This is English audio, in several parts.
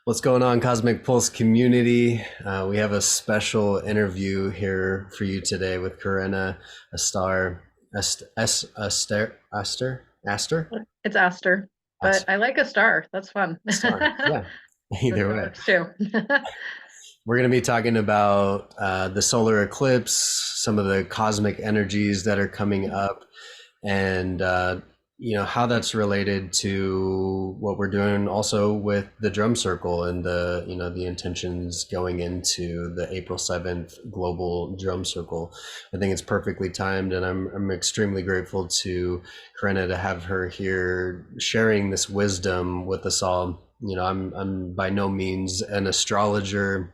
What's going on, Cosmic Pulse community? We have a special interview here for you today with Korenna Aster, Aster, It's Aster, but Aster, I like a star. That's fun. Star. Yeah, either That way. works too. We're going to be talking about the solar eclipse, some of the cosmic energies that are coming up, and how that's related to what we're doing also with the drum circle and the intentions going into the April 7th global drum circle. I think it's perfectly timed, and I'm extremely grateful to Korenna to have her here sharing this wisdom with us all. I'm by no means an astrologer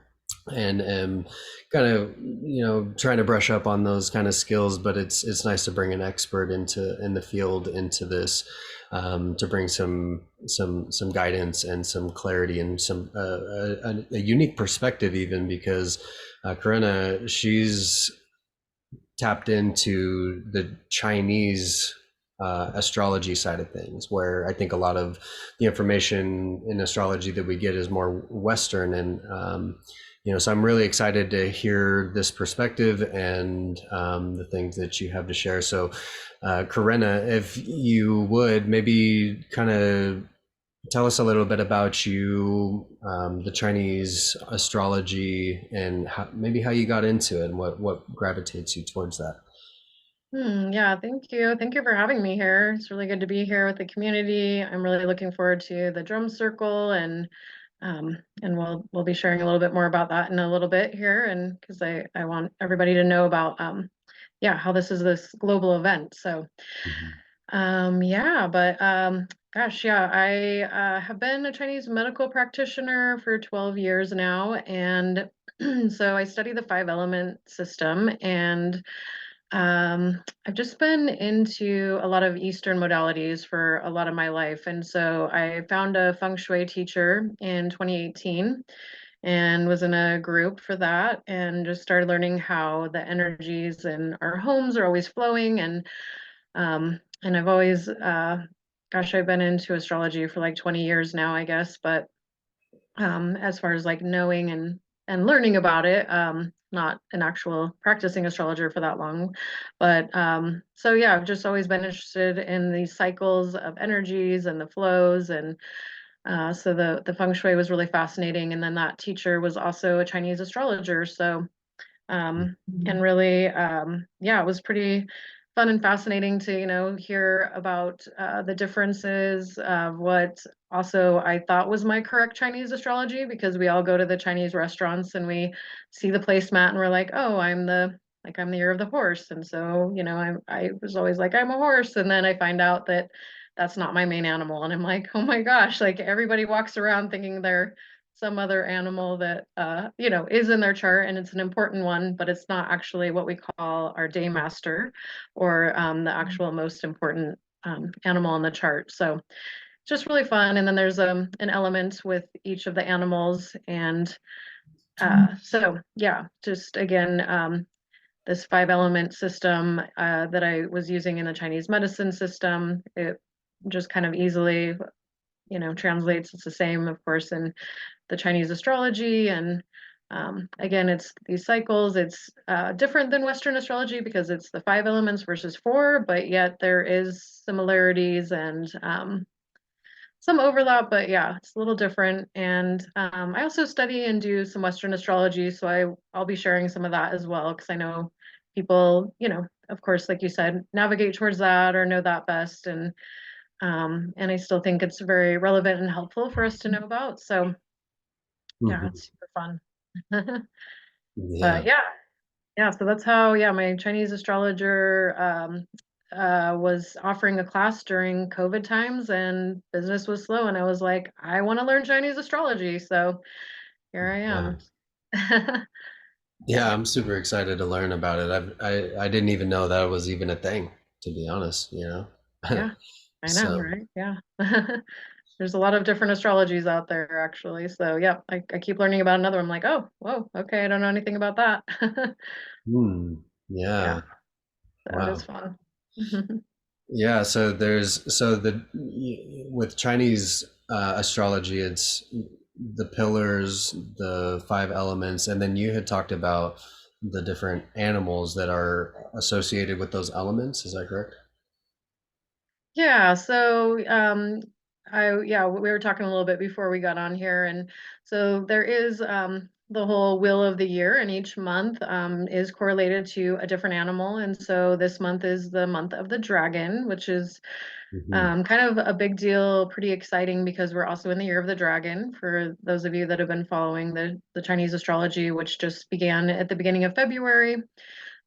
and am kind of trying to brush up on those kind of skills, but it's nice to bring an expert in the field into this, to bring some guidance and some clarity and some a unique perspective, even because Korenna, she's tapped into the Chinese astrology side of things, where I think a lot of the information in astrology that we get is more Western, and so I'm really excited to hear this perspective and the things that you have to share. So, Korenna, if you would maybe kind of tell us a little bit about you, the Chinese astrology, and maybe how you got into it and what gravitates you towards that. Yeah, thank you. Thank you for having me here. It's really good to be here with the community. I'm really looking forward to the drum circle and we'll be sharing a little bit more about that in a little bit here, and because I want everybody to know about yeah, how this global event. So Mhm. yeah, but gosh, yeah, I have been a Chinese medical practitioner for 12 years now, and so I study the five element system, and I've just been into a lot of Eastern modalities for a lot of my life. And so I found a feng shui teacher in 2018 and was in a group for that and just started learning how the energies in our homes are always flowing. And I've always, gosh, I've been into astrology for like 20 years now, I guess. But as far as like knowing and learning about it, not an actual practicing astrologer for that long, but so yeah, I've just always been interested in these cycles of energies and the flows, and so the feng shui was really fascinating. And then that teacher was also a Chinese astrologer, so and really, yeah, it was pretty fun and fascinating to, hear about the differences of what also I thought was my correct Chinese astrology, because we all go to the Chinese restaurants and we see the placemat and we're like, oh, I'm the year of the horse. And so, I was always like, I'm a horse. And then I find out that that's not my main animal. And I'm like, oh my gosh, like everybody walks around thinking they're some other animal that is in their chart, and it's an important one, but it's not actually what we call our day master, or the actual most important animal in the chart. So just really fun. And then there's an element with each of the animals, and so yeah, just again, this five element system that I was using in the Chinese medicine system, it just kind of easily translates. It's the same, of course, in the Chinese astrology. And again, it's these cycles. It's different than Western astrology because it's the five elements versus four, but yet there is similarities and some overlap, but yeah, it's a little different. And I also study and do some Western astrology, so I'll be sharing some of that as well, because I know people, of course, like you said, navigate towards that or know that best. And I still think it's very relevant and helpful for us to know about. So yeah, Mhm. it's super fun. But Yeah. yeah, so that's how, yeah, my Chinese astrologer was offering a class during COVID times, and business was slow, and I was like, I want to learn Chinese astrology, so here I Yeah. am. Yeah, Yeah, I'm super excited to learn about it. I didn't even know that was even a thing, to be honest. yeah, I know, So, right? Yeah. There's a lot of different astrologies out there, actually. So yeah, I keep learning about another. I'm like, oh, whoa, okay, I don't know anything about that. Yeah, yeah. so it is Wow. fun. Yeah, so there's so the with Chinese astrology, it's the pillars, the five elements, and then you had talked about the different animals that are associated with those elements. Is that correct? Yeah, so we were talking a little bit before we got on here, and so there is the whole wheel of the year, and each month is correlated to a different animal, and so this month is the month of the dragon, which is Hmm. kind of a big deal, pretty exciting because we're also in the year of the dragon. For those of you that have been following the Chinese astrology, which just began at the beginning of February.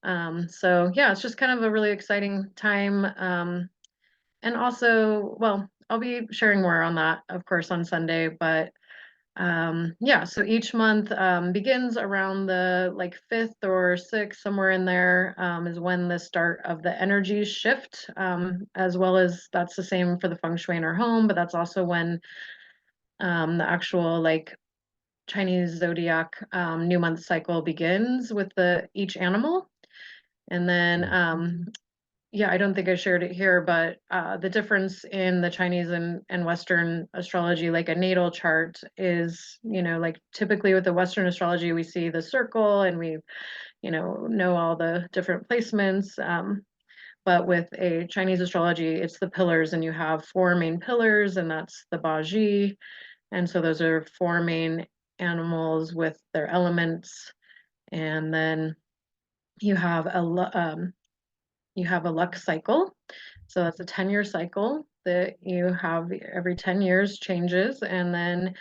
So yeah, it's just kind of a really exciting time. And also, well, I'll be sharing more on that, of course, on Sunday, but yeah, so each month begins around the like fifth or sixth, somewhere in there, is when the start of the energies shift, as well as that's the same for the feng shui in our home, but that's also when the actual like Chinese zodiac new month cycle begins with the each animal. And then yeah, I don't think I shared it here, but the difference in the Chinese and Western astrology, like a natal chart, is, like typically with the Western astrology, we see the circle and we, know all the different placements. But with a Chinese astrology, it's the pillars, and you have four main pillars, and that's the Baji. And so those are four main animals with their elements. And then you have you have a luck cycle. So that's a 10-year cycle that you have every 10 years changes. And then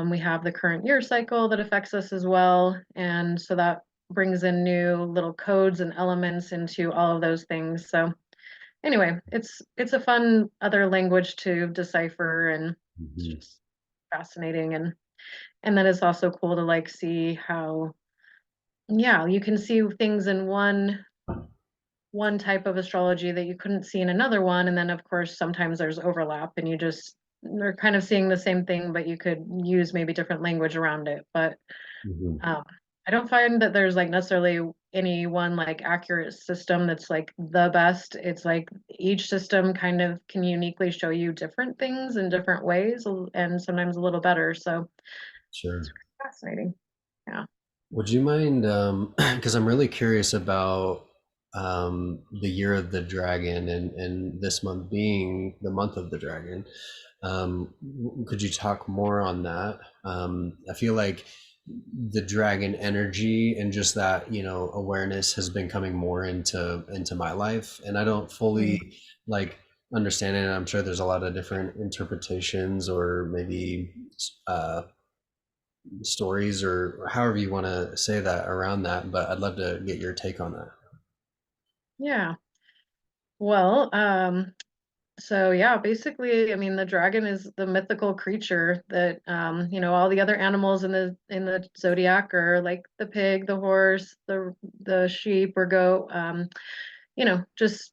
we have the current year cycle that affects us as well. And so that brings in new little codes and elements into all of those things. So anyway, it's a fun other language to decipher, and it's Hmm. just fascinating. And then it's also cool to like see how, yeah, you can see things in one type of astrology that you couldn't see in another one. And then, of course, sometimes there's overlap and you just are kind of seeing the same thing, but you could use maybe different language around it. But Hmm. um, I don't find that there's like necessarily any one like accurate system that's like the best. It's like each system kind of can uniquely show you different things in different ways and sometimes a little better. So it's Sure. fascinating. Yeah. Would you mind, because I'm really curious about the year of the dragon and this month being the month of the dragon. Could you talk more on that? I feel like the dragon energy and just that, awareness has been coming more into my life, and I don't Mm. fully like understand it. And I'm sure there's a lot of different interpretations or maybe uh, stories or however you want to say that around that, but I'd love to get your take on that. Yeah. Well, so yeah, basically, I mean, the dragon is the mythical creature that all the other animals in the zodiac are like the pig, the horse, the sheep or goat, just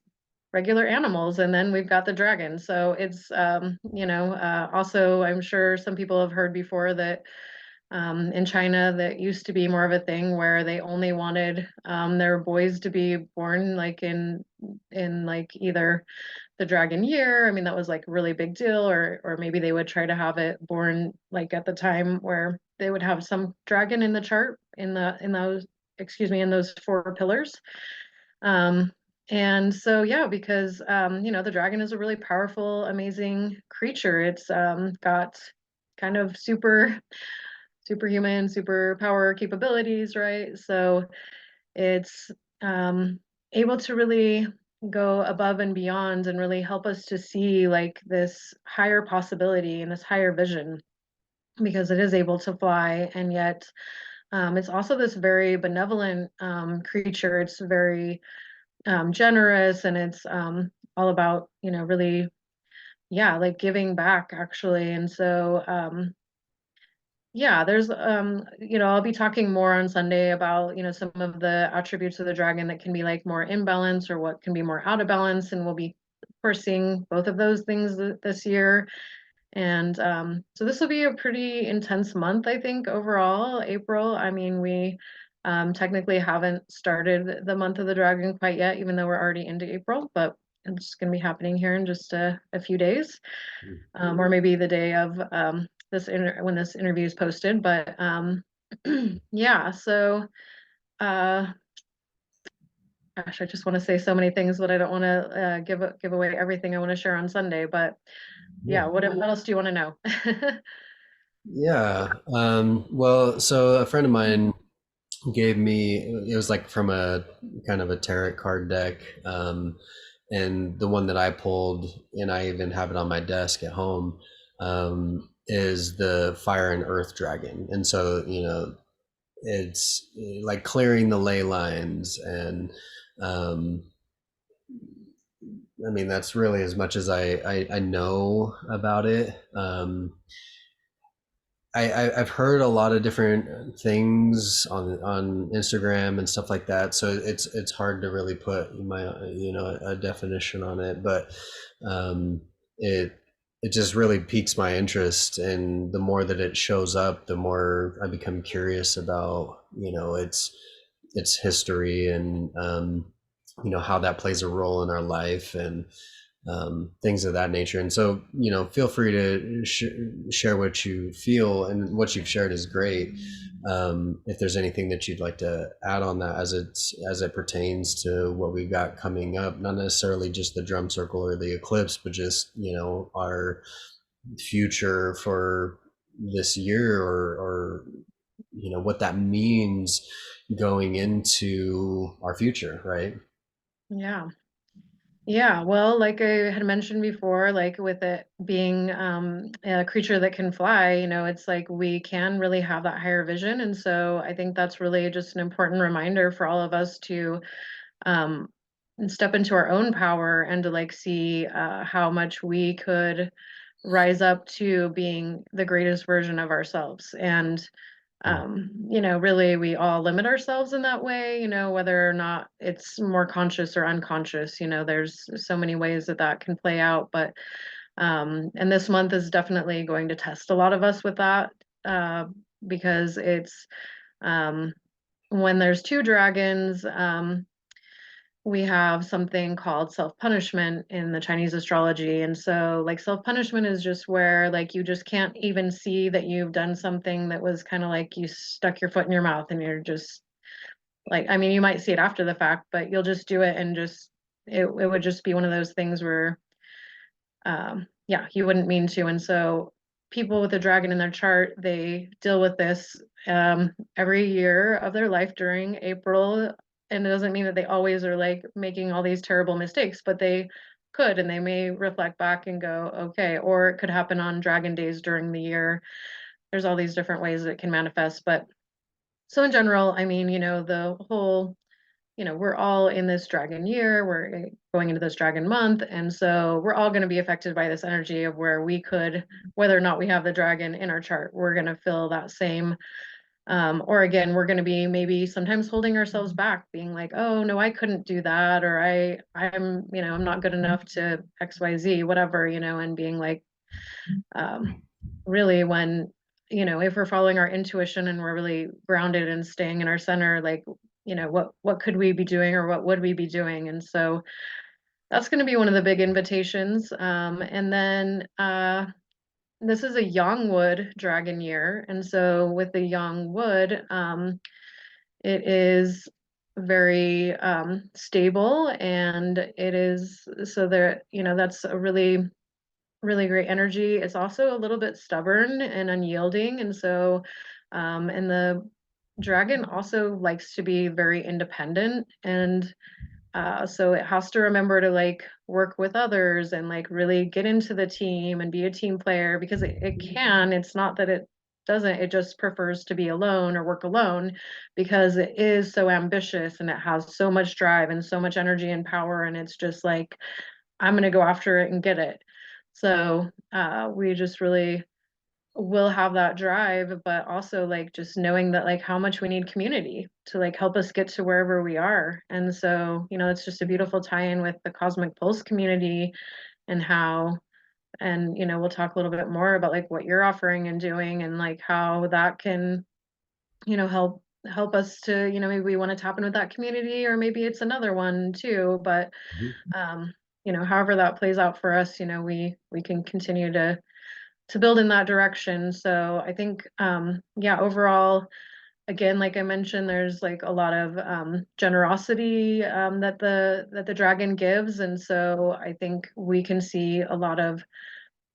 regular animals. And then we've got the dragon. So it's also I'm sure some people have heard before that in China that used to be more of a thing where they only wanted their boys to be born like in like either the dragon year. I mean, that was like a really big deal, or maybe they would try to have it born like at the time where they would have some dragon in the chart in those in those four pillars. Um, and so yeah, because the dragon is a really powerful, amazing creature. It's got kind of superhuman, superpower capabilities, right? So it's um, able to really go above and beyond and really help us to see like this higher possibility and this higher vision because it is able to fly, and yet it's also this very benevolent creature. It's very generous, and it's all about really, yeah, like giving back actually. And so yeah, there's I'll be talking more on Sunday about, some of the attributes of the dragon that can be like more in balance or what can be more out of balance. And we'll be, of course, seeing both of those things this year. And so this will be a pretty intense month, I think, overall, April. I mean, we technically haven't started the month of the dragon quite yet, even though we're already into April, but it's going to be happening here in just a few days, or maybe the day of. when this interview is posted. But yeah, so uh, gosh, I just want to say so many things, but I don't want to give away everything I want to share on Sunday. But yeah, Yeah. what else do you want to know? Yeah. Well, so a friend of mine gave me, it was like from a kind of a tarot card deck. And the one that I pulled, and I even have it on my desk at home, is the fire and earth dragon. And so, it's like clearing the ley lines. And um, I mean, that's really as much as I know about it. I've heard a lot of different things on Instagram and stuff like that, so it's hard to really put a definition on it, but um, it it just really piques my interest, and the more that it shows up, the more I become curious about its history, and how that plays a role in our life, and things of that nature. And so, feel free to share what you feel, and what you've shared is great. If there's anything that you'd like to add on that, as it pertains to what we've got coming up, not necessarily just the drum circle or the eclipse, but just our future for this year, or what that means going into our future, right? Yeah. Yeah, well, like I had mentioned before, like with it being a creature that can fly, it's like we can really have that higher vision. And so I think that's really just an important reminder for all of us to um, step into our own power and to like see how much we could rise up to being the greatest version of ourselves. And really we all limit ourselves in that way, whether or not it's more conscious or unconscious, there's so many ways that that can play out. But and this month is definitely going to test a lot of us with that, uh, because it's um, when there's two dragons, we have something called self-punishment in the Chinese astrology. And so like self-punishment is just where like you just can't even see that you've done something that was kind of like you stuck your foot in your mouth, and you're just like, I mean, you might see it after the fact, but you'll just do it, and just it would just be one of those things where yeah, you wouldn't mean to. And so people with a dragon in their chart, they deal with this every year of their life during April. And it doesn't mean that they always are like making all these terrible mistakes, but they could, and they may reflect back and go, okay, or it could happen on dragon days during the year. There's all these different ways that it can manifest. But so in general, I mean, the whole we're all in this dragon year, we're going into this dragon month. And so we're all going to be affected by this energy of where we could, whether or not we have the dragon in our chart, we're going to feel that same. Or again, we're going to be maybe sometimes holding ourselves back, being like, oh, no, I couldn't do that. Or I'm not good enough to XYZ, whatever, and being like, um, really when if we're following our intuition and we're really grounded and staying in our center, like what could we be doing, or what would we be doing? And so that's going to be one of the big invitations. And then this is a young wood dragon year, and so with the young wood, it is very stable, and it is so there that's a really great energy. It's also a little bit stubborn and unyielding. And so, and the dragon also likes to be very independent. And so it has to remember to like work with others and like really get into the team and be a team player, because it can. It's not that it doesn't, it just prefers to be alone or work alone, because it is so ambitious and it has so much drive and so much energy and power. And it's just like, I'm going to go after it and get it. So we just really will have that drive, but also like just knowing that like how much we need community to like help us get to wherever we are. And so, it's just a beautiful tie-in with the Cosmic Pulse community, and how, and we'll talk a little bit more about like what you're offering and doing, and like how that can, help us to, maybe we want to tap in with that community, or maybe it's another one too. But Mhm. however that plays out for us, we can continue to to build in that direction. So I think, yeah, overall, again, like I mentioned, there's like a lot of generosity that the dragon gives, and so I think we can see a lot of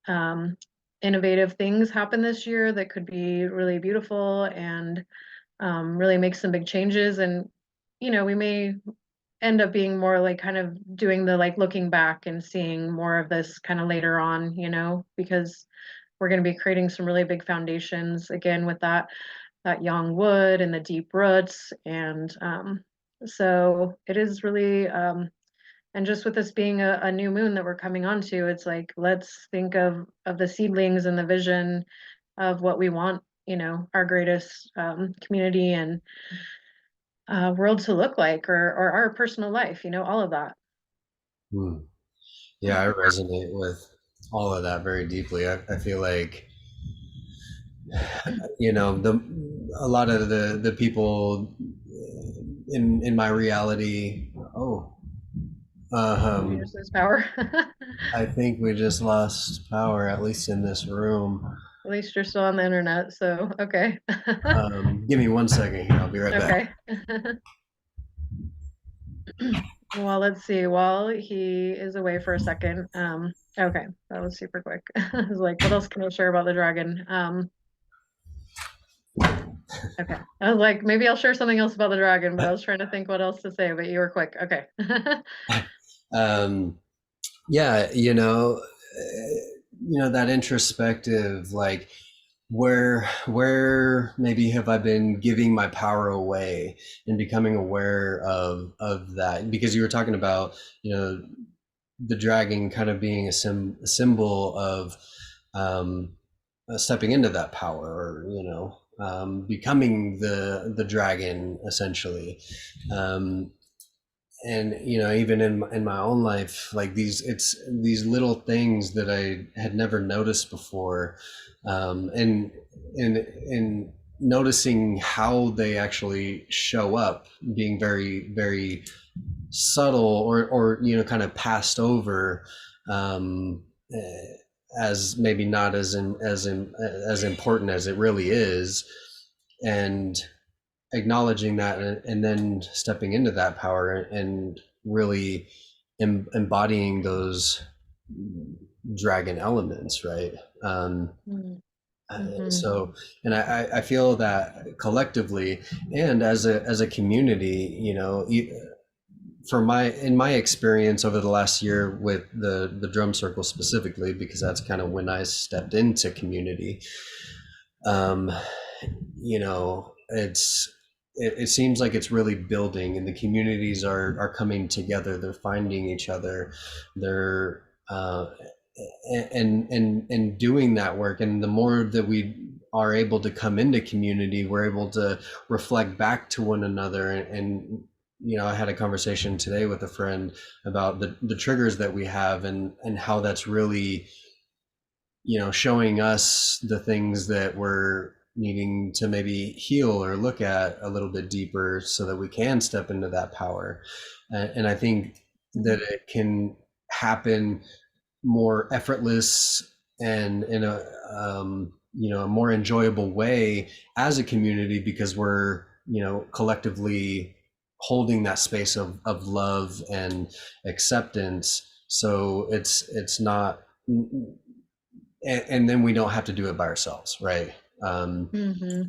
um, innovative things happen this year that could be really beautiful and really make some big changes. And we may end up being more like kind of doing the like looking back and seeing more of this kind of later on, because we're going to be creating some really big foundations again with that young wood and the deep roots. And so it is really, and just with this being a new moon that we're coming onto, it's like, let's think of the seedlings and the vision of what we want, our greatest community and world to look like, or our personal life, all of that. Hmm. Yeah, I resonate with all of that very deeply. I feel like, the a lot of the people in my reality. Oh, We um, just lose power. I think we just lost power, at least in this room. At least you're still on the internet, so okay. Give me 1 second here. I'll be right back. Okay. Well, let's see. While he is away for a second, okay, that was super quick. I was like, what else can I share about the dragon? Okay. I was like, maybe I'll share something else about the dragon, but I was trying to think what else to say, but you were quick. Okay. Um, yeah, that introspective, like where maybe have I been giving my power away and becoming aware of that? Because you were talking about, the dragon kind of being a symbol of um, stepping into that power, or becoming the dragon essentially. Um, and even in my own life, like it's these little things that I had never noticed before, and noticing how they actually show up, being very, very subtle, or kind of passed over, um, as maybe not as important as it really is, and acknowledging that, and then stepping into that power and really embodying those dragon elements, right? Mm-hmm. So, and I feel that collectively and as a community, for in my experience over the last year with the drum circle specifically, because that's kind of when I stepped into community. um it seems like it's really building, and the communities are coming together, they're finding each other, they're and doing that work. And the more that we are able to come into community, we're able to reflect back to one another. And I had a conversation today with a friend about the triggers that we have, and how that's really showing us the things that we're needing to maybe heal or look at a little bit deeper, so that we can step into that power. And I think that it can happen more effortless, and in a more enjoyable way as a community, because we're collectively holding that space of love and acceptance. So it's not, and then we don't have to do it by ourselves, right? Mm-hmm.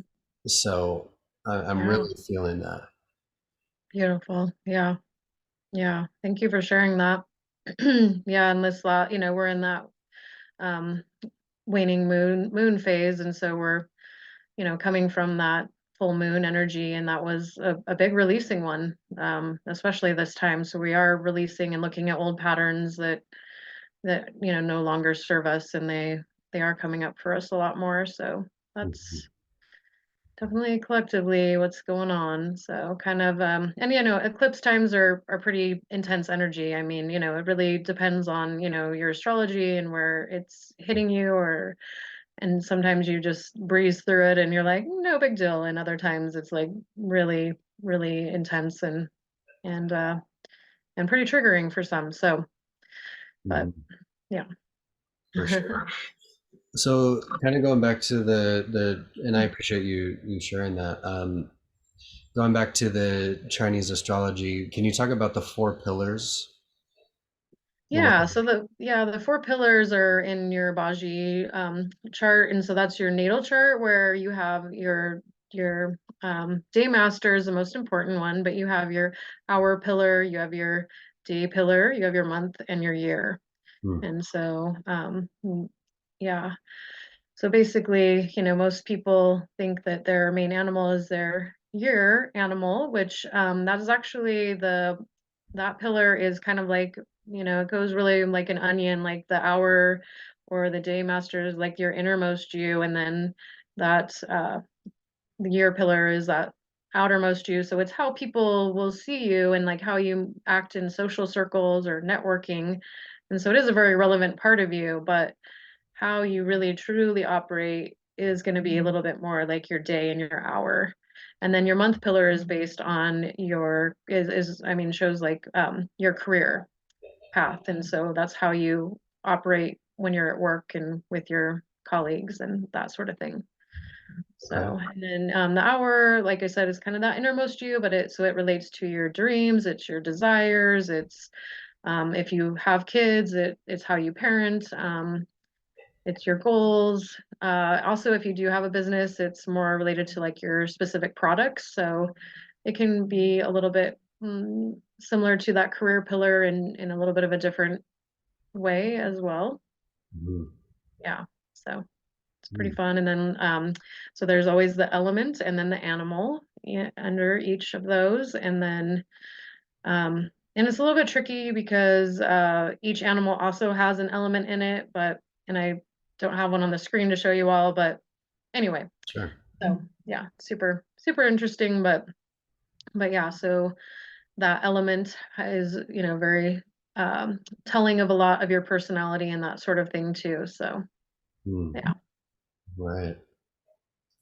So I'm Yeah, really feeling that. beautiful. Yeah. Yeah. Thank you for sharing that. Yeah, and this we're in that um waning moon phase, and so we're coming from that full moon energy, and that was a big releasing one, especially this time. So we are releasing and looking at old patterns that no longer serve us, and they are coming up for us a lot more. So that's definitely collectively what's going on. So kind of and eclipse times are pretty intense energy. I mean, it really depends on, your astrology and where it's hitting you, or and sometimes you just breeze through it and you're like, no big deal. And other times it's like really, really intense and and pretty triggering for some. So, but Mhm. yeah. For sure. So kind of going back to and I appreciate you sharing that. Going back to the Chinese astrology, can you talk about the four pillars? One more Yeah, time. so the four pillars are in your Baji chart, and so that's your natal chart where you have your day master is the most important one, but you have your hour pillar, you have your day pillar, you have your month and your year. Hmm. And so yeah. So basically, most people think that their main animal is their year animal, which that is actually that pillar is kind of like, it goes really like an onion, like the hour or the day master is like your innermost you, and then that the year pillar is that outermost you. So it's how people will see you and like how you act in social circles or networking. And so it is a very relevant part of you, but how you really truly operate is going to be a little bit more like your day and your hour. And then your month pillar is based on your is I mean shows like your career path. And so that's how you operate when you're at work and with your colleagues and that sort of thing. Okay. So, and then the hour, like I said, is kind of that innermost you, but it relates to your dreams, it's your desires, it's if you have kids, it's how you parent. It's your goals. Also, if you do have a business, it's more related to like your specific products. So it can be a little bit similar to that career pillar in a little bit of a different way as well. Mhm. Yeah. So it's pretty Hmm. fun. And then, so there's always the element and then the animal under each of those. And it's a little bit tricky because each animal also has an element in it, and I don't have one on the screen to show you all, but anyway, Sure. so yeah, super, super interesting, but yeah, so that element is, very telling of a lot of your personality and that sort of thing too. So Hmm. yeah. Right.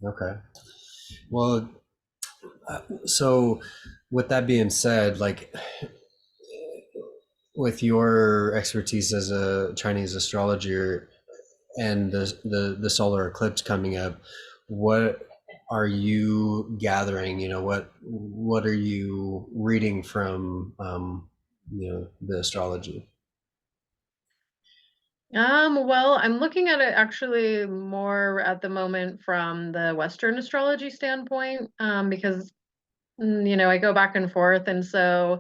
Okay. Well, so with that being said, like with your expertise as a Chinese astrologer and the solar eclipse coming up, what are you gathering? What are you reading from the astrology? Well, I'm looking at it actually more at the moment from the Western astrology standpoint, because I go back and forth, and so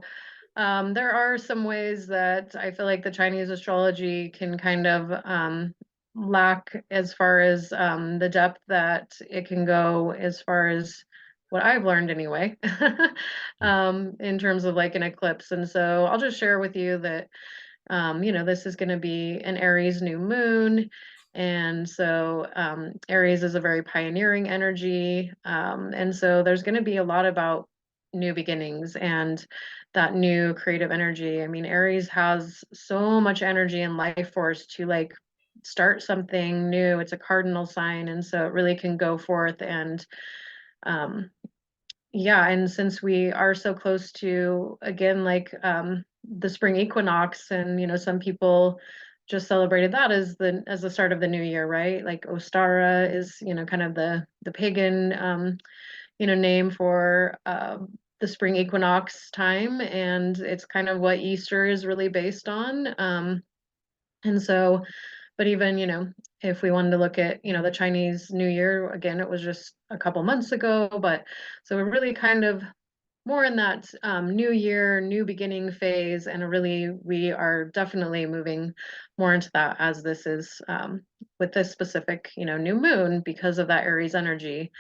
there are some ways that I feel like the Chinese astrology can kind of lack as far as the depth that it can go as far as what I've learned anyway, in terms of like an eclipse. And so I'll just share with you that this is going to be an Aries new moon. And so Aries is a very pioneering energy. And so there's going to be a lot about new beginnings and that new creative energy. I mean, Aries has so much energy and life force to like start something new. It's a cardinal sign. And so it really can go forth and um, yeah, and since we are so close to, again, like the spring equinox, and some people just celebrated that as the start of the new year, right? Like Ostara is, kind of the pagan name for the spring equinox time, and it's kind of what Easter is really based on. And so, but even, if we wanted to look at, the Chinese New Year, again, it was just a couple months ago, but so we're really kind of more in that new year, new beginning phase, and really we are definitely moving more into that as this is with this specific, new moon because of that Aries energy.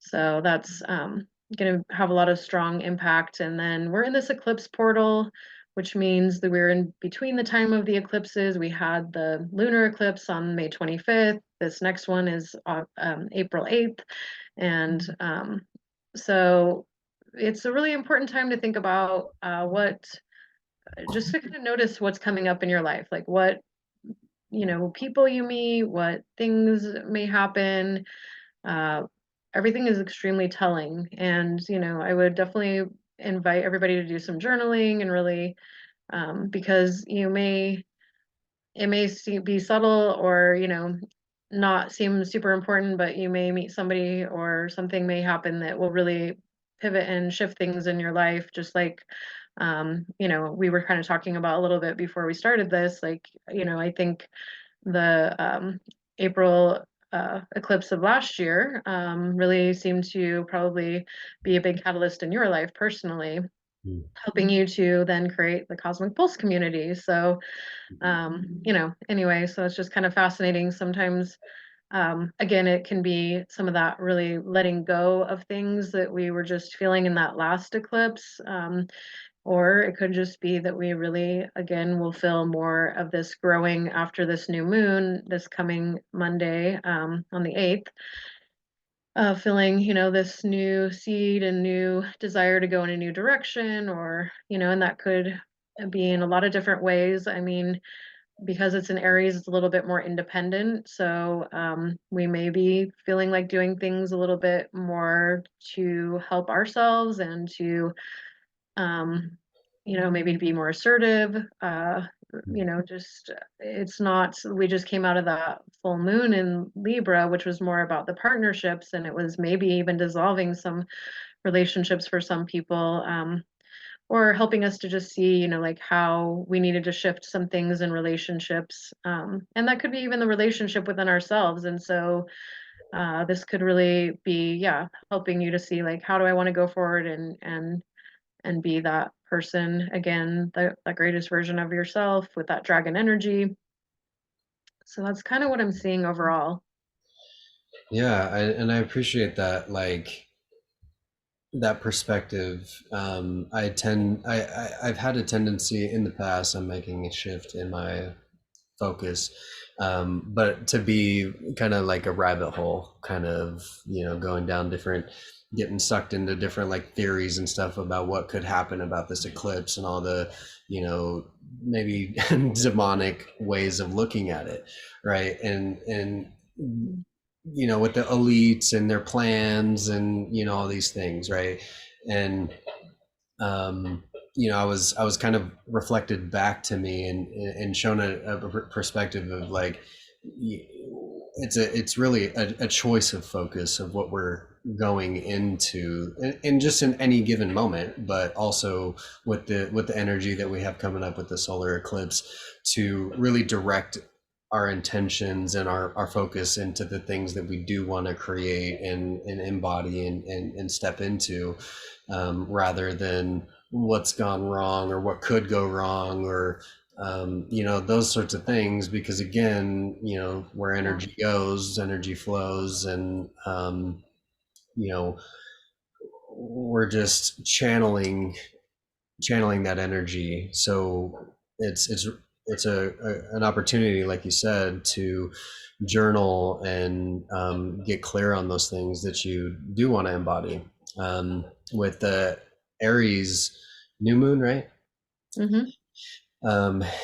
So that's going to have a lot of strong impact. And then we're in this eclipse portal, which means that we're in between the time of the eclipses. We had the lunar eclipse on May 25th. This next one is April 8th. And so it's a really important time to think about just to kind of notice what's coming up in your life, like what, people you meet, what things may happen. Uh, Everything is extremely telling. And, I would definitely invite everybody to do some journaling and really, because it may be subtle or, not seem super important, but you may meet somebody or something may happen that will really pivot and shift things in your life. Just like, we were kind of talking about a little bit before we started this, like, I think the April eclipse of last year really seemed to probably be a big catalyst in your life personally, Mm. helping you to then create the Cosmic Pulse community. So, anyway, so it's just kind of fascinating. Sometimes, again, it can be some of that really letting go of things that we were just feeling in that last eclipse. Or it could just be that we really, again, will feel more of this growing after this new moon, this coming Monday, on the 8th, feeling, this new seed and new desire to go in a new direction, or, and that could be in a lot of different ways. I mean, because it's in Aries, it's a little bit more independent. So we may be feeling like doing things a little bit more to help ourselves and to maybe to be more assertive. Just it's not, we just came out of the full moon in Libra, which was more about the partnerships, and it was maybe even dissolving some relationships for some people, or helping us to just see, like how we needed to shift some things in relationships. And that could be even the relationship within ourselves. And so this could really be, yeah, helping you to see like, how do I want to go forward and be that person again, the greatest version of yourself with that dragon energy. So that's kind of what I'm seeing overall. Yeah, and I appreciate that, like that perspective. I've had a tendency in the past. I'm making a shift in my focus, but to be kind of like a rabbit hole, kind of going down different, getting sucked into different like theories and stuff about what could happen about this eclipse and all the you know maybe demonic ways of looking at it, right? And with the elites and their plans and all these things, right? And um, I was kind of reflected back to me and shown a perspective of like it's really a choice of focus of what we're going into, and just in any given moment, but also with the energy that we have coming up with the solar eclipse, to really direct our intentions and our focus into the things that we do want to create and embody and step into, rather than what's gone wrong or what could go wrong, or those sorts of things. Because again, where Yeah. energy goes, energy flows, and you know we're just channeling that energy. So it's an opportunity, like you said, to journal and get clear on those things that you do want to embody. With the Aries new moon, right? Hmm.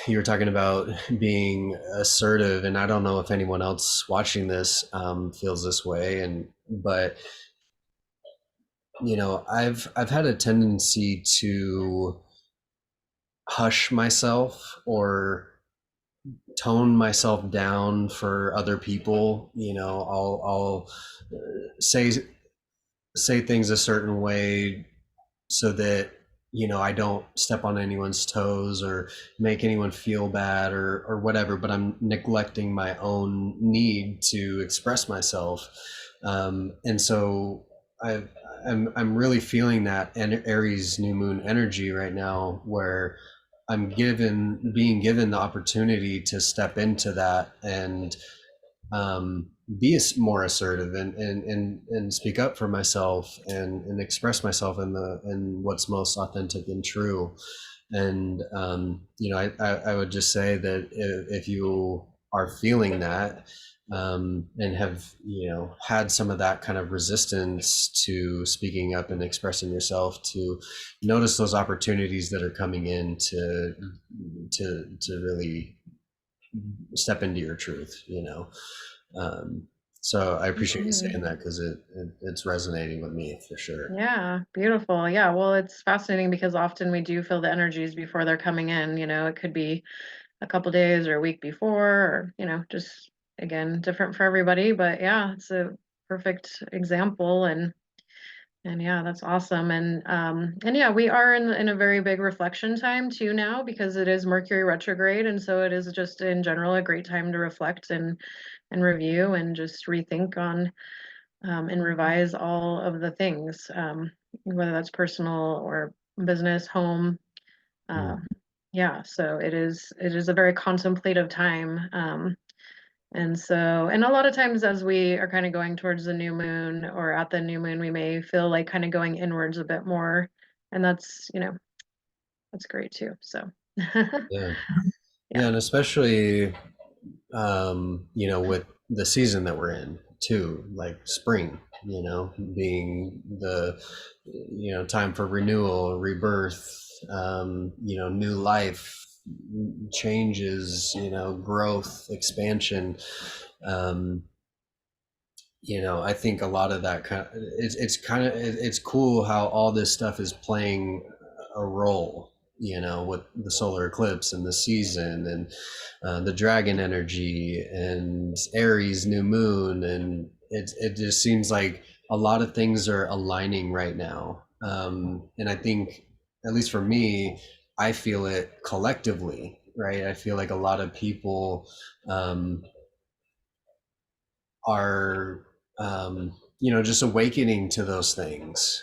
You were talking about being assertive, and I don't know if anyone else watching this feels this way, but I've had a tendency to hush myself or tone myself down for other people. I'll say things a certain way so that I don't step on anyone's toes or make anyone feel bad or whatever, but I'm neglecting my own need to express myself. And so I'm really feeling that Aries new moon energy right now, where being given the opportunity to step into that and be more assertive and speak up for myself and express myself in what's most authentic and true. And I would just say that if you are feeling that, and have had some of that kind of resistance to speaking up and expressing yourself, to notice those opportunities that are coming in to really step into your truth. um, so I appreciate you saying Mhm. that, because it's resonating with me for sure. Yeah, beautiful. Yeah, well, it's fascinating because often we do feel the energies before they're coming in. It could be a couple days or a week before, or just again, different for everybody, but yeah, it's a perfect example. And yeah, that's awesome. And yeah, we are in a very big reflection time too now because it is Mercury retrograde, and so it is just in general a great time to reflect and review and just rethink on and revise all of the things, whether that's personal or business, home. Uh, Mm. yeah, so it is a very contemplative time. And so, and a lot of times as we are kind of going towards the new moon or at the new moon, we may feel like kind of going inwards a bit more. And that's, that's great too. So, Yeah. yeah. Yeah, and especially with the season that we're in too, like spring, being the time for renewal, rebirth, new life, changes, growth, expansion. Um, I think a lot of that it's cool how all this stuff is playing a role, with the solar eclipse and the season and the dragon energy and Aries new moon, and it just seems like a lot of things are aligning right now. And I think, at least for me, I feel it collectively, right? I feel like a lot of people um, are just awakening to those things.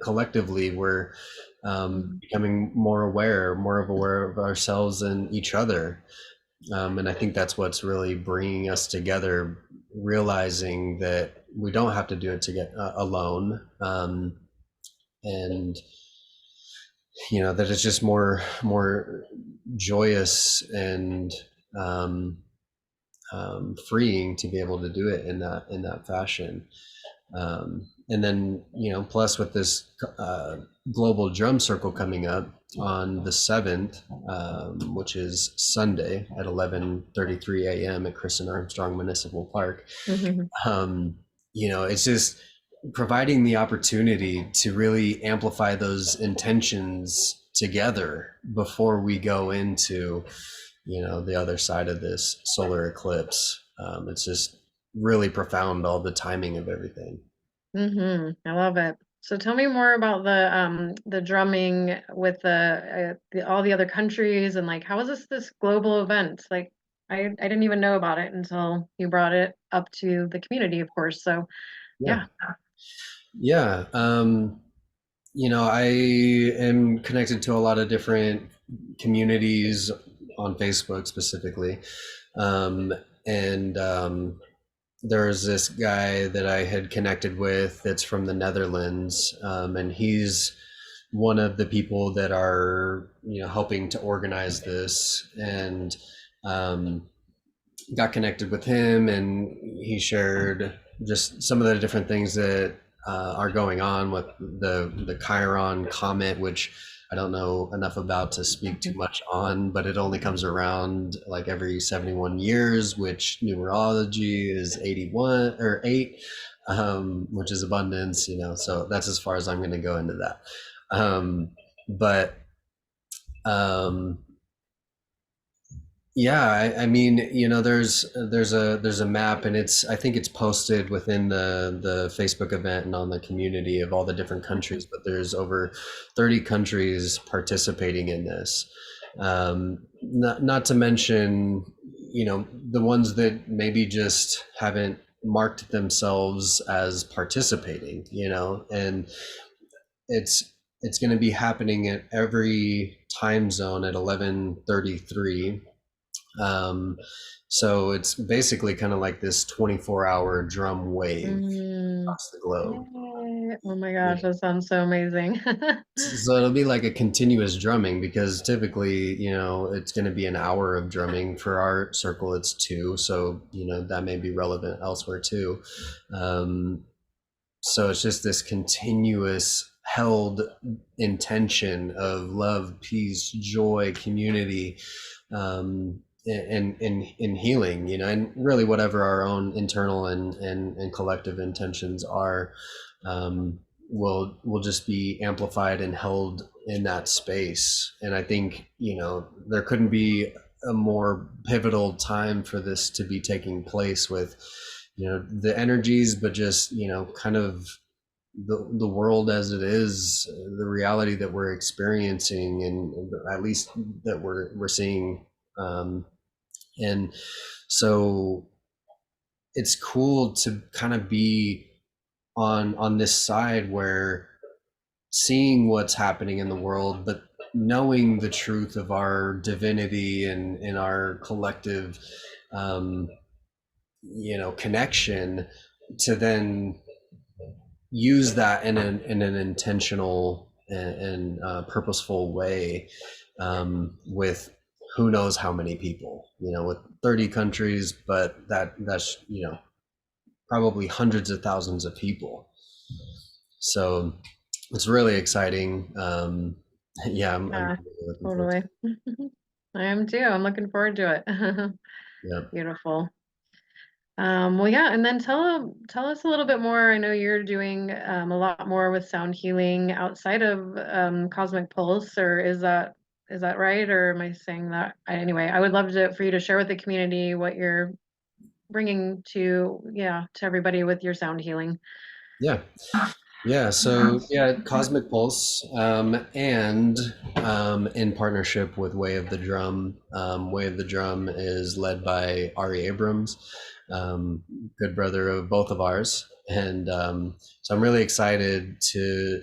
Collectively, we're Mhm. becoming more aware of ourselves and each other. And I think that's what's really bringing us together, realizing that we don't have to do it to get alone. And that it's just more joyous and um, freeing to be able to do it in that fashion. And then, plus with this global drum circle coming up on the 7th, which is Sunday at 11:33 a.m. at Chris and Armstrong Municipal Park. Mhm. It's just providing the opportunity to really amplify those intentions together before we go into the other side of this solar eclipse. It's just really profound, all the timing of everything. I love it. So tell me more about the drumming with the all the other countries and like how is this global event? Like I didn't even know about it until you brought it up to the community, of course. So Yeah. yeah. Yeah. I am connected to a lot of different communities on Facebook specifically. Um, and there's this guy that I had connected with that's from the Netherlands, and he's one of the people that are helping to organize this, and um, got connected with him, and he shared just some of the different things that are going on with the Chiron comet, which I don't know enough about to speak too much on, but it only comes around like every 71 years, which numerology is 81 or 8, which is abundance, so that's as far as I'm going to go into that. But um, Yeah, I mean, there's a map, and I think it's posted within the Facebook event and on the community of all the different countries, but there's over 30 countries participating in this. Not to mention, the ones that maybe just haven't marked themselves as participating, and it's going to be happening at every time zone at 11:33. um, so it's basically kind of like this 24-hour drum wave Mm, across the globe. yay. Oh my gosh, Yeah. that sounds so amazing. So it'll be like a continuous drumming, because typically, it's going to be an hour of drumming. For our circle, it's two. So, that may be relevant elsewhere too. Um, so it's just this continuous held intention of love, peace, joy, community, and healing, and really whatever our own internal and collective intentions are, um, will just be amplified and held in that space. And I think, there couldn't be a more pivotal time for this to be taking place with, the energies, but just, kind of the world as it is, the reality that we're experiencing, and at least that we're seeing. Um, and so it's cool to kind of be on this side where seeing what's happening in the world, but knowing the truth of our divinity and in our collective, um, connection, to then use that in an intentional and purposeful way, with who knows how many people, with 30 countries, but that's probably hundreds of thousands of people. So it's really exciting. Yeah, I'm Yeah, really looking forward to totally. I am too. I'm looking forward to it. it. Yeah. Beautiful. Well, yeah, and then tell us a little bit more. I know you're doing a lot more with sound healing outside of Cosmic Pulse, or is that right? Or am I saying that? Anyway, I would love for you to share with the community what you're bringing to everybody with your sound healing. Yeah. Yeah, so yeah, Cosmic Pulse, and in partnership with Way of the Drum. Way of the Drum is led by Ari Abrams, good brother of both of ours, and so I'm really excited to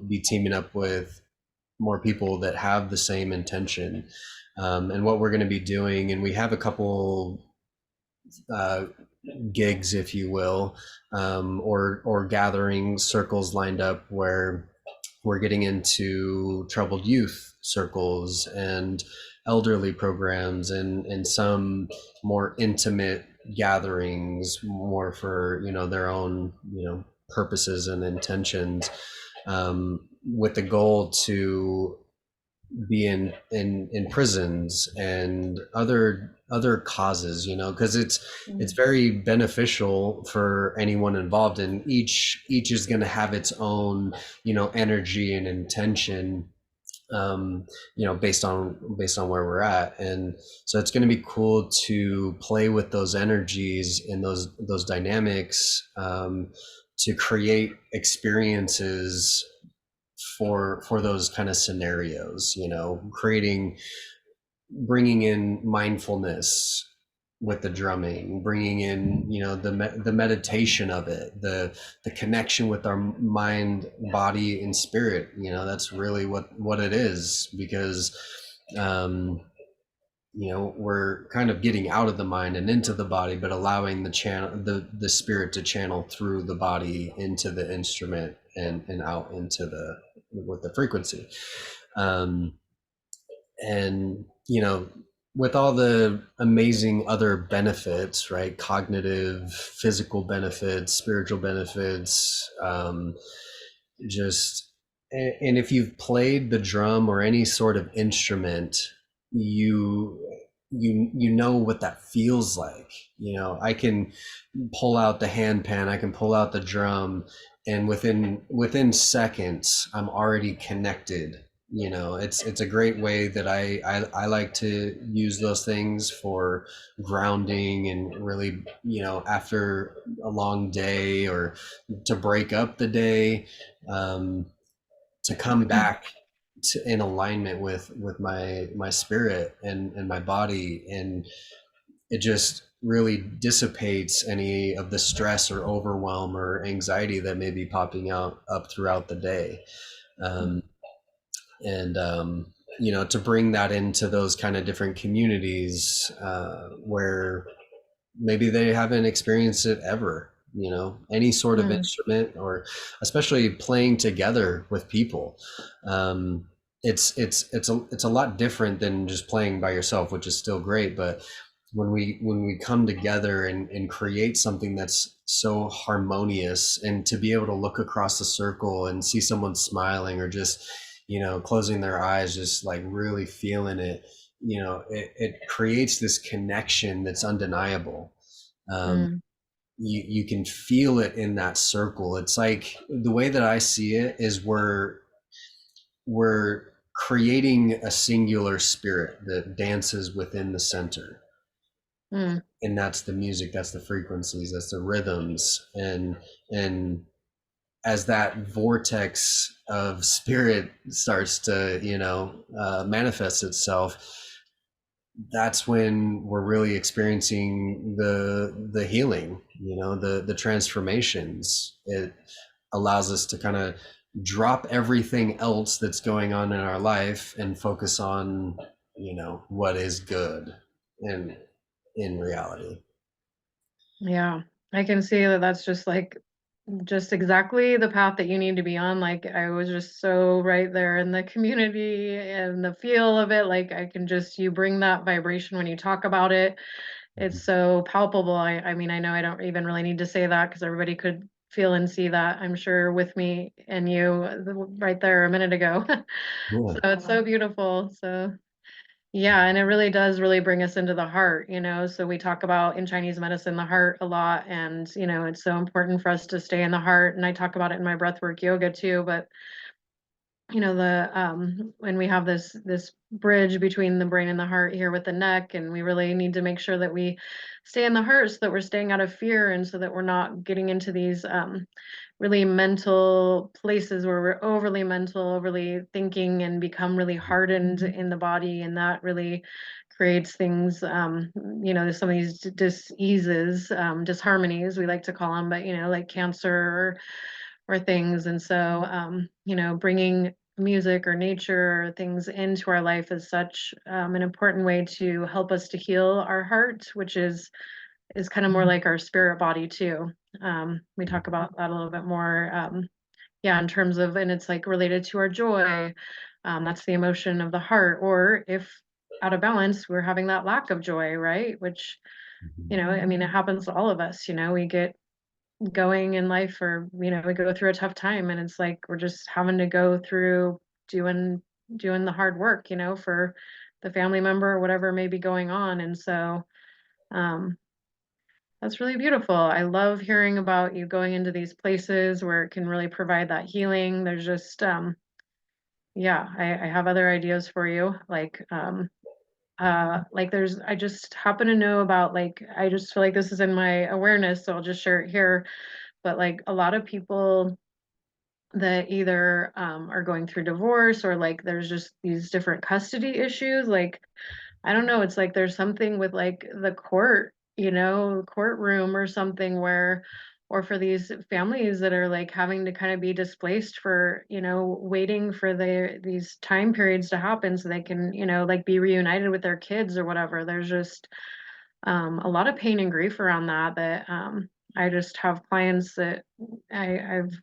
be teaming up with more people that have the same intention, and what we're going to be doing. And we have a couple uh, gigs, if you will, or gathering circles lined up where we're getting into troubled youth circles and elderly programs, and some more intimate gatherings, more for their own purposes and intentions, with the goal to be in prisons and other causes, because it's Mm, very beneficial for anyone involved, and each is going to have its own energy and intention, um based on where we're at. And so it's going to be cool to play with those energies and those dynamics, to create experiences for those kind of scenarios, creating bringing in mindfulness with the drumming, bringing in the meditation of it, the connection with our mind, body, and spirit. That's really what it is, because um we're kind of getting out of the mind and into the body, but allowing the spirit to channel through the body into the instrument, and out into the with the frequency. um and with all the amazing other benefits, right? Cognitive, physical benefits, spiritual benefits, just and if you've played the drum or any sort of instrument, you you know what that feels like. I can pull out the handpan, I can pull out the drum, and within seconds I'm already connected. It's a great way that I like to use those things for grounding, and really, after a long day, or to break up the day, um, to come back in alignment with my spirit and my body. And it just really dissipates any of the stress or overwhelm or anxiety that may be popping out up throughout the day. um, and to bring that into those kind of different communities, where maybe they haven't experienced it ever, any sort of mm, instrument, or especially playing together with people. um, it's a lot different than just playing by yourself, which is still great. But when we come together and create something that's so harmonious, and to be able to look across the circle and see someone smiling, or just closing their eyes, just like really feeling it, it creates this connection that's undeniable. um, mm, you can feel it in that circle. It's like, the way that I see it is, we're creating a singular spirit that dances within the center. Mm, And that's the music, that's the frequencies, that's the rhythms. And as that vortex of spirit starts to, manifest itself, that's when we're really experiencing the healing, the transformations. It allows us to kind of drop everything else that's going on in our life and focus on, what is good in reality. yeah, I can see that that's just like just exactly the path that you need to be on. Like I was just so right there in the community and the feel of it. Like I can just you bring that vibration when you talk about it. It's so palpable. I mean, I know I don't even really need to say that because everybody could feel and see that, I'm sure, with me and you right there a minute ago. So Yeah. it's so beautiful. So yeah, and it really does really bring us into the heart, you know. So we talk about in Chinese medicine the heart a lot, and you know, it's so important for us to stay in the heart. And I talk about it in my breathwork yoga too, but you know, the when we have this bridge between the brain and the heart here with the neck, and we really need to make sure that we stay in the heart so that we're staying out of fear and so that we're not getting into these really mental places where we're overly mental, overly thinking, and become really hardened in the body, and that really creates things, you know, there's some of these diseases, disharmonies we like to call them, but you know, like cancer or things. And so, you know, bringing music or nature or things into our life is such an important way to help us to heal our heart, which is kind of more like our spirit body too. We talk about that a little bit more, yeah, in terms of, and it's like related to our joy. That's the emotion of the heart. Or if out of balance, we're having that lack of joy, right? Which, you know, I mean, it happens to all of us. You know, we get going in life, or you know, we go through a tough time, and it's like we're just having to go through doing the hard work, you know, for the family member or whatever may be going on. And so um that's really beautiful. I love hearing about you going into these places where it can really provide that healing. There's just yeah, I have other ideas for you, like there's, I just happen to know about, like, I just feel like this is in my awareness, so I'll just share it here. But like a lot of people that either are going through divorce, or like there's just these different custody issues, like I don't know, it's like there's something with like the court, you know, courtroom or something where, or for these families that are like having to kind of be displaced for, you know, waiting for these time periods to happen so they can, you know, like be reunited with their kids or whatever. There's just a lot of pain and grief around that I just have clients that I've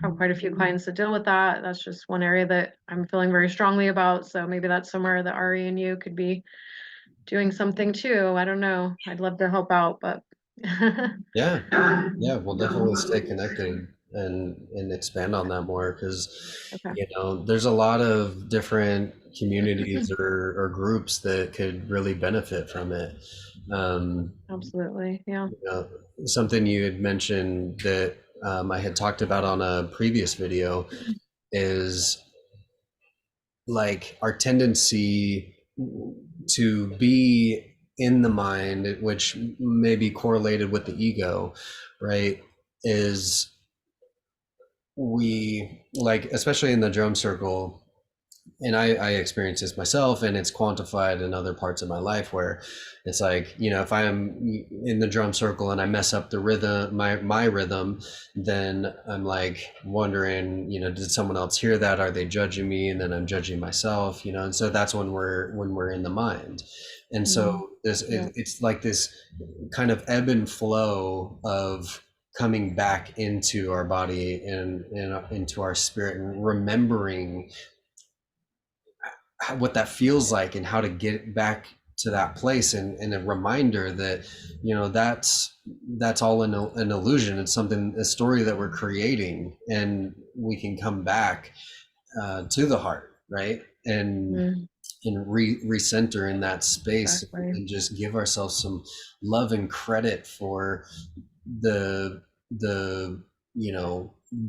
have quite a few clients that deal with that. That's just one area that I'm feeling very strongly about. So maybe that's somewhere that Ari and you could be doing something too. I don't know. I'd love to help out, but Yeah. Yeah, we'll definitely stay connected and expand on that more because okay. there's a lot of different communities or groups that could really benefit from it. Um, Absolutely. Yeah. you know, Something you had mentioned that I had talked about on a previous video is like our tendency to be in the mind, which may be correlated with the ego, right? Is we like, especially in the drum circle, and I experience this myself, and it's quantified in other parts of my life where it's like, if I am in the drum circle and I mess up the rhythm, my rhythm, then I'm like wondering, did someone else hear that? Are they judging me? And then I'm judging myself, and so that's when we're in the mind. And Mhm. so Yeah. it's like this kind of ebb and flow of coming back into our body and into our spirit and remembering what that feels like and how to get back to that place, and a reminder that that's all an illusion. It's something, a story that we're creating, and we can come back to the heart, right? Mm, And recenter in that space, exactly. and just give ourselves some love and credit for the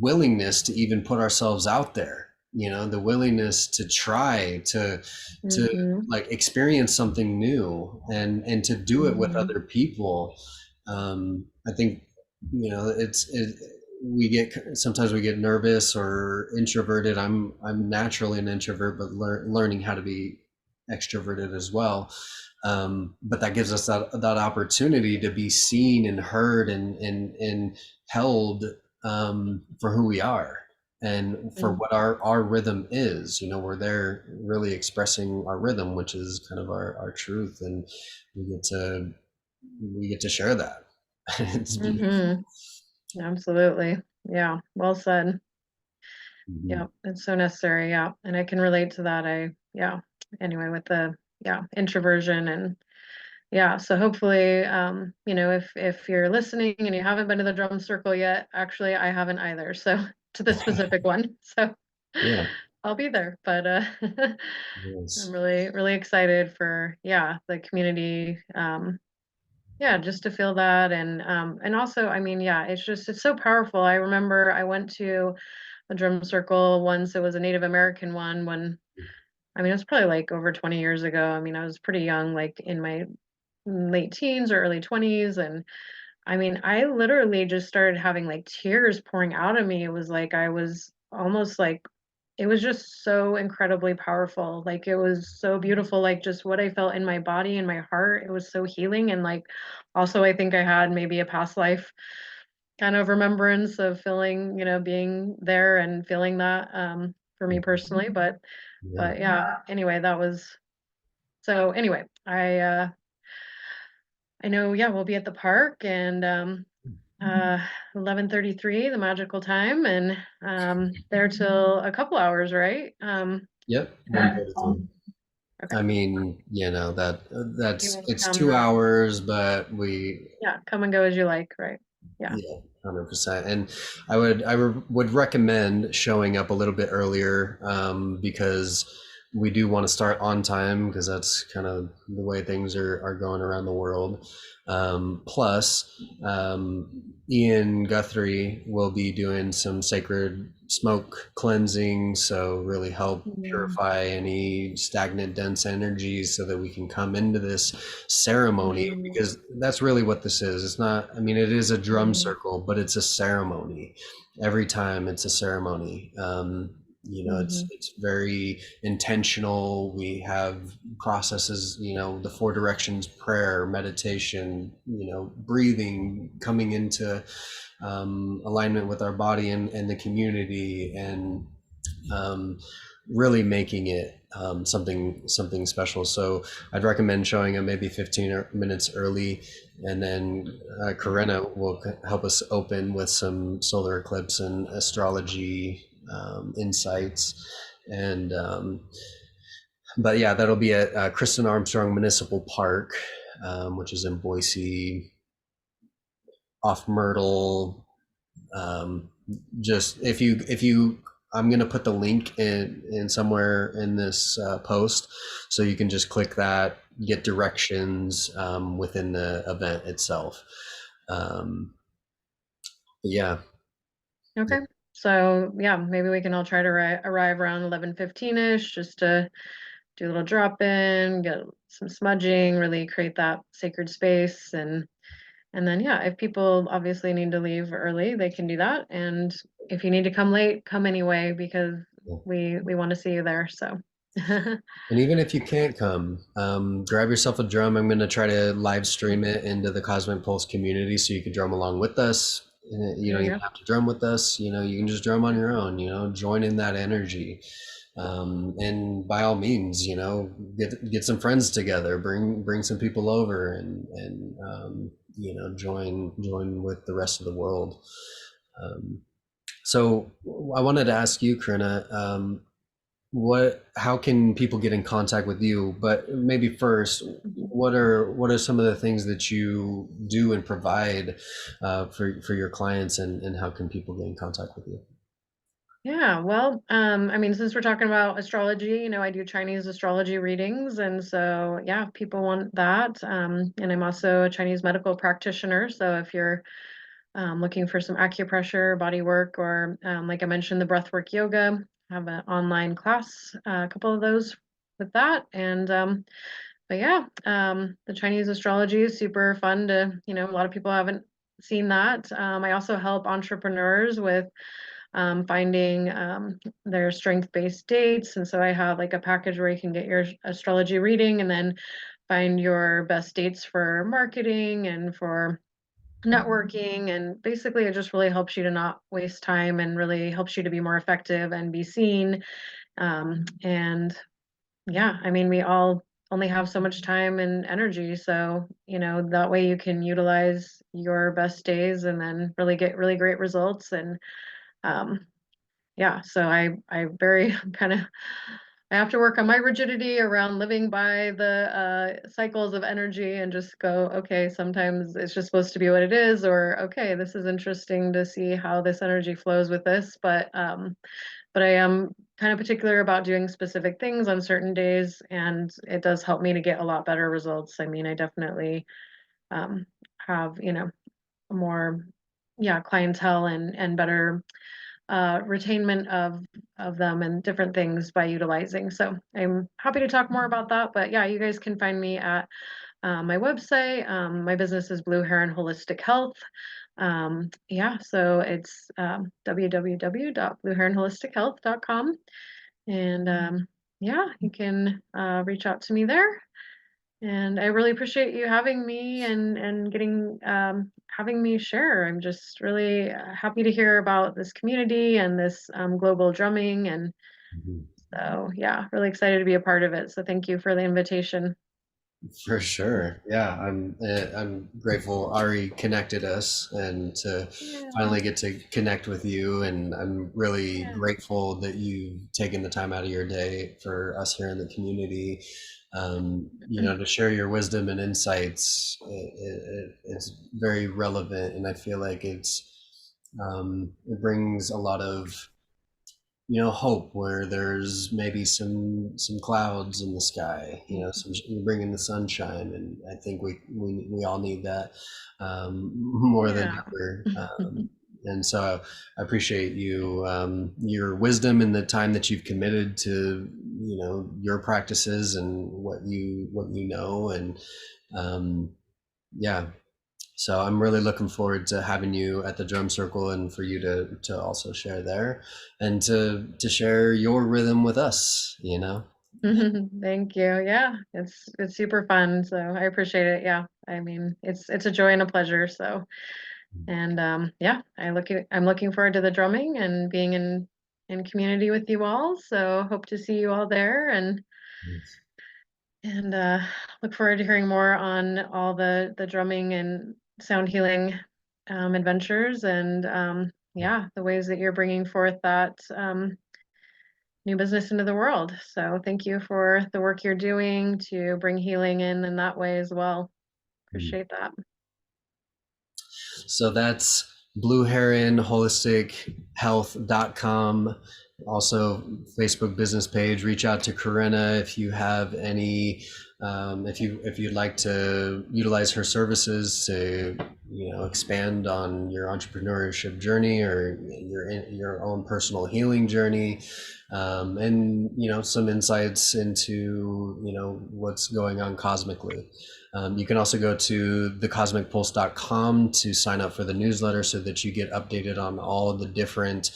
willingness to even put ourselves out there, the willingness to try to Mm-hmm. like experience something new and to do it with Mm-hmm. other people. I think we get sometimes we get nervous or introverted. I'm naturally an introvert, but learning how to be extroverted as well. But that gives us that opportunity to be seen and heard and held, for who we are and for what our rhythm is. We're there really expressing our rhythm, which is kind of our truth, and we get to we get to share that. It's beautiful. Mm-hmm. Absolutely. Yeah. Well said. Mhm. Yeah. It's so necessary. Yeah. And I can relate to that. Yeah. Anyway, with the, yeah, introversion and yeah. So hopefully, if you're listening and you haven't been to the drum circle yet, actually, I haven't either. So to the specific one. So Yeah. I'll be there. But I'm Yes. really, really excited for, yeah, the community. Yeah, just to feel that. And also, I mean, yeah, it's so powerful. I remember I went to a drum circle once. It was a Native American one when, I mean, it was probably like over 20 years ago. I mean, I was pretty young, like in my late teens or early 20s. And I mean, I literally just started having like tears pouring out of me. It was like I was almost like it was just so incredibly powerful. Like it was so beautiful, like just what I felt in my body and my heart. It was so healing. And like also I think I had maybe a past life kind of remembrance of feeling, being there and feeling that for me personally. Yeah. But yeah, anyway, that was so anyway, I know, yeah, we'll be at the park and 11:33, the magical time, and there till a couple hours, right? Yep. 133. Okay. I mean, You that's want to it's come, 2 hours, but we yeah, come and go as you like, right? Yeah. yeah, 100%. And would recommend showing up a little bit earlier, because we do want to start on time because that's kind of the way things are going around the world. Plus, Ian Guthrie will be doing some sacred smoke cleansing, so really help Mm-hmm. purify any stagnant, dense energies so that we can come into this ceremony, because that's really what this is. It's not, I mean, it is a drum Mm-hmm. circle, but it's a ceremony. Every time it's a ceremony. Mm-hmm. It's very intentional. We have processes, the four directions: prayer, meditation, breathing, coming into alignment with our body and the community, and um, really making it something special. So I'd recommend showing up maybe 15 minutes early, and then Korenna will help us open with some solar eclipse and astrology insights. And but yeah, that'll be at Kristen Armstrong Municipal Park, which is in Boise, off Myrtle. um, just if you I'm going to put the link in somewhere in this post, so you can just click that, get directions within the event itself. um, yeah. Okay. So yeah, maybe we can all try to arrive around 11:15-ish just to do a little drop in, get some smudging, really create that sacred space and then yeah, if people obviously need to leave early, they can do that. And if you need to come late, come anyway because we want to see you there. So And even if you can't come, grab yourself a drum. I'm going to try to live stream it into the Cosmic Pulse community so you can drum along with us. You there don't you even go. have to drum with us. You can just drum on your own, join in that energy. And by all means, get some friends together, bring some people over, and join with the rest of the world. Um, so I wanted to ask you, Corinna, how can people get in contact with you? But maybe first, Mhm. what are some of the things that you do and provide for your clients, and how can people get in contact with you? Yeah, well, I mean, since we're talking about astrology, I do Chinese astrology readings, and so yeah, if people want that. And I'm also a Chinese medical practitioner, so if you're looking for some acupressure, body work, or like I mentioned, the breathwork yoga. have an online class, a couple of those with that. And but yeah, the Chinese astrology is super fun to, a lot of people haven't seen that. I also help entrepreneurs with finding their strength-based dates. And so I have like a package where you can get your astrology reading and then find your best dates for marketing and for networking. And basically, it just really helps you to not waste time and really helps you to be more effective and be seen. And yeah, I mean, we all only have so much time and energy. So, that way you can utilize your best days and then really get really great results. And um, yeah, so I very kind of I have to work on my rigidity around living by the cycles of energy and just go, okay, sometimes it's just supposed to be what it is, or okay, this is interesting to see how this energy flows with this. But I am kind of particular about doing specific things on certain days, and it does help me to get a lot better results. I mean, I definitely um, have, more, yeah, clientele and better retainment of them and different things by utilizing. So I'm happy to talk more about that. But yeah, you guys can find me at my website. My business is Blue Heron Holistic Health. Yeah, so it's www.blueheronholistichealth.com. And yeah, you can reach out to me there. And I really appreciate you having me and getting having me share. I'm just really happy to hear about this community and this global drumming. And Mhm. so, yeah, really excited to be a part of it. So thank you for the invitation. For sure. Yeah, I'm grateful Ari connected us and to Yeah, finally get to connect with you. And I'm really yeah. grateful that you've taken the time out of your day for us here in the community. To share your wisdom and insights. It's very relevant, and I feel like it brings a lot of hope where there's maybe some clouds in the sky. You bring in the sunshine, and I think we all need that more than Yeah. ever. And so I appreciate your wisdom and the time that you've committed to your practices and what you know. And um, yeah, so I'm really looking forward to having you at the drum circle and for you to also share there and to share your rhythm with us. Thank you. Yeah, it's super fun. So I appreciate it. Yeah. I mean, it's a joy and a pleasure. So and yeah, I'm looking forward to the drumming and being in community with you all. So hope to see you all there and look forward to hearing more on all the drumming and sound healing adventures and yeah, the ways that you're bringing forth that new business into the world. So thank you for the work you're doing to bring healing in that way as well. Appreciate that. So that's Blue Heron Holistic Health.com. Also, Facebook business page. Reach out to Korenna if you have any, if you'd like to utilize her services to expand on your entrepreneurship journey or your own personal healing journey, and some insights into what's going on cosmically. You can also go to thecosmicpulse.com to sign up for the newsletter so that you get updated on all of the different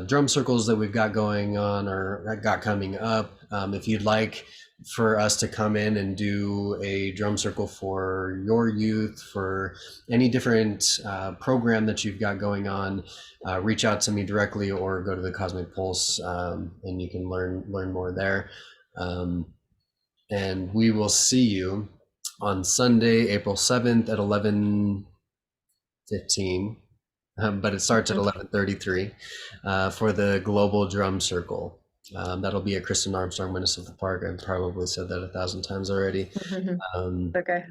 drum circles that we've got going on or got coming up. If you'd like for us to come in and do a drum circle for your youth, for any different program that you've got going on, reach out to me directly or go to the Cosmic Pulse, and you can learn more there. And we will see you on Sunday, April 7th at 11:15, but it starts at 11:33 for the Global Drum Circle. That'll be at Kristen Armstrong Minnesota Park. I've probably said that 1,000 times already. Okay.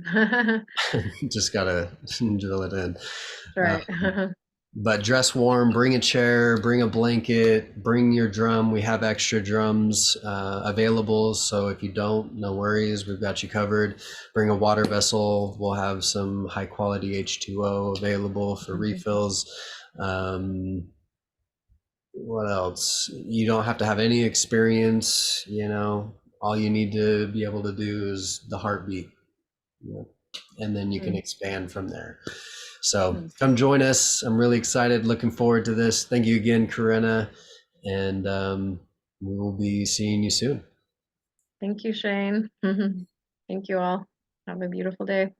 Just gotta drill it in. Right. But dress warm, bring a chair, bring a blanket, bring your drum. We have extra drums available. So if you don't, no worries. We've got you covered. Bring a water vessel. We'll have some high quality H2O available for refills. Um, what else? You don't have to have any experience, you know. All you need to be able to do is the heartbeat, you know, and then you can Mm, expand from there. So mm. come join us. I'm really excited, looking forward to this. Thank you again, Korenna, and we will be seeing you soon. Thank you, Shane. Thank you all. Have a beautiful day.